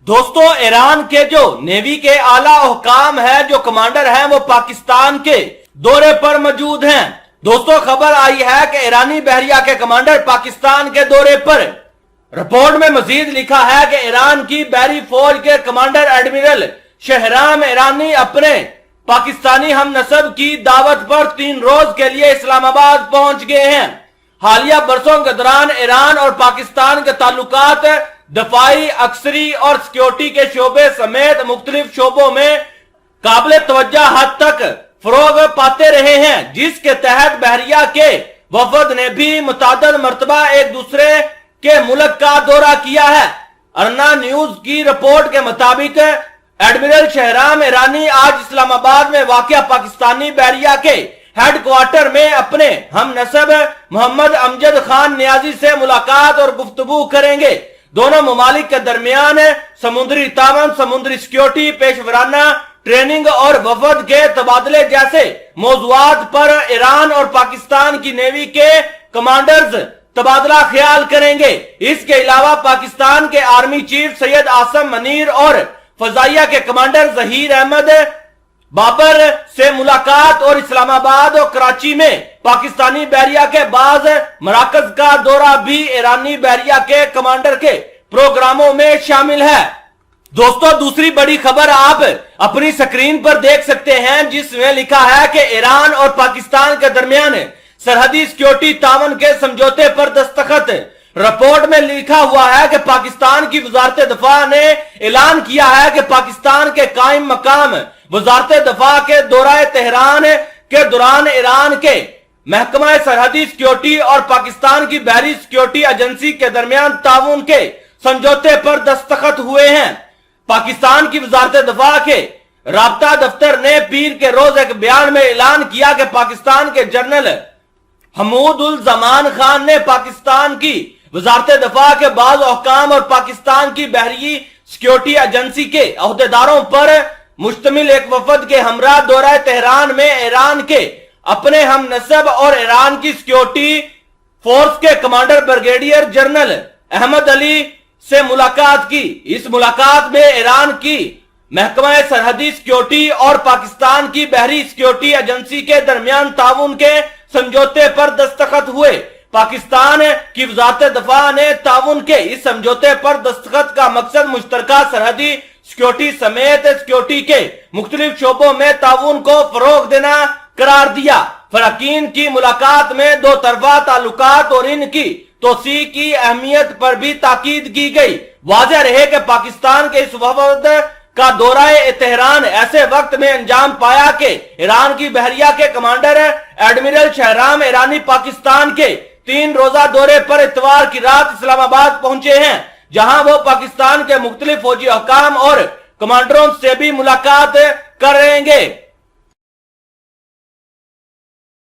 दोस्तों, ईरान के जो नेवी के आला हुकाम है, जो कमांडर हैं, वो पाकिस्तान के दौरे पर मौजूद हैं। दोस्तों, खबर आई है कि ईरानी बहरिया के कमांडर पाकिस्तान के दौरे पर। रिपोर्ट में मजीद लिखा है कि ईरान की बहरी फौज के कमांडर एडमिरल शहराम ईरानी अपने पाकिस्तानी हमनसब की दावत पर 3 रोज के लिए इस्लामाबाद पहुंच गए हैं। हालिया बरसों के दौरान ईरान और पाकिस्तान के ताल्लुकात दफाई, अक्सरी और सिक्योरिटी के शोबे समेत मुख्तलिफ शोबों में काबिल तवज्जो हद तक फरोग पाते रहे हैं, जिसके तहत बहरिया के वफद ने भी मुतअद्दिद मरतबा एक दूसरे के मुल्क का दौरा किया है। अर्ना न्यूज की रिपोर्ट के मुताबिक एडमिरल शहराम ईरानी आज इस्लामाबाद में वाक़या पाकिस्तानी बहरिया के हेडक्वार्टर में अपने हमनसब मोहम्मद अमजद खान नियाजी से मुलाकात और गुफ्तगू करेंगे। दोनों ममालिक के दरमियान समुद्री तावन, समुद्री सिक्योरिटी, पेशवराना ट्रेनिंग और वफद के तबादले जैसे मौजुआत पर ईरान और पाकिस्तान की नेवी के कमांडर्स तबादला ख्याल करेंगे। इसके अलावा पाकिस्तान के आर्मी चीफ सैयद आसम मनीर और फजाइया के कमांडर जहीर अहमद बाबर से मुलाकात और इस्लामाबाद और कराची में पाकिस्तानी बहरिया के बाज मराकज का दौरा भी ईरानी बहरिया के कमांडर के प्रोग्रामों में शामिल है। दोस्तों, दूसरी बड़ी खबर आप अपनी स्क्रीन पर देख सकते हैं, जिसमें लिखा है कि ईरान और पाकिस्तान के दरमियान सरहदी सिक्योरिटी तावन के समझौते पर दस्तखत। रिपोर्ट में लिखा हुआ है कि पाकिस्तान की वजारत दफा ने ऐलान किया है कि पाकिस्तान के कायम मकाम वजारत दफा के दौरा तेहरान के दौरान ईरान के महकमा सरहदी सिक्योरिटी और पाकिस्तान की बहरी सिक्योरिटी एजेंसी के दरमियान ताउन के समझौते पर दस्तखत हुए हैं। पाकिस्तान की वजारत दफा के राब्ता दफ्तर ने पीर के रोज एक बयान में ऐलान किया कि पाकिस्तान के जनरल हमूदुल जमान खान ने पाकिस्तान की वजारत दफा के बाज़ हुकाम और पाकिस्तान की बहरी सिक्योरिटी एजेंसी के अहदेदारों पर मुश्तमिल एक वफद के हमरा दौरा तेहरान में ईरान के अपने हमनसब और ईरान की सिक्योरिटी फोर्स के commander brigadier general Ahmad Ali से मुलाकात की। इस मुलाकात में ईरान की महकमा सरहदी सिक्योरिटी और पाकिस्तान की बहरी सिक्योरिटी एजेंसी के दरमियान ताउन के समझौते पर दस्तखत हुए। पाकिस्तान की वजारत दफा ने ताउन के इस समझौते पर दस्तखत का मकसद मुश्तरका सरहदी सिक्योरिटी समेत सिक्योरिटी के मुख्तलिफ शोबों में ताउन को फरोग देना करार दिया। फराकीन की मुलाकात में दो तरफा ताल्लुकात और इनकी तोसी की अहमियत पर भी ताकीद की गई। वाज़ेह रहे कि पाकिस्तान के इस वफद का दौरा तेहरान ऐसे वक्त में अंजाम पाया कि ईरान की बहरिया के कमांडर एडमिरल शहराम ईरानी पाकिस्तान के 3 रोजा दौरे पर इतवार की रात इस्लामाबाद पहुंचे हैं, जहां वो पाकिस्तान के मुख्तलिफ फौजी हुकाम और कमांडरों से भी मुलाकात करेंगे।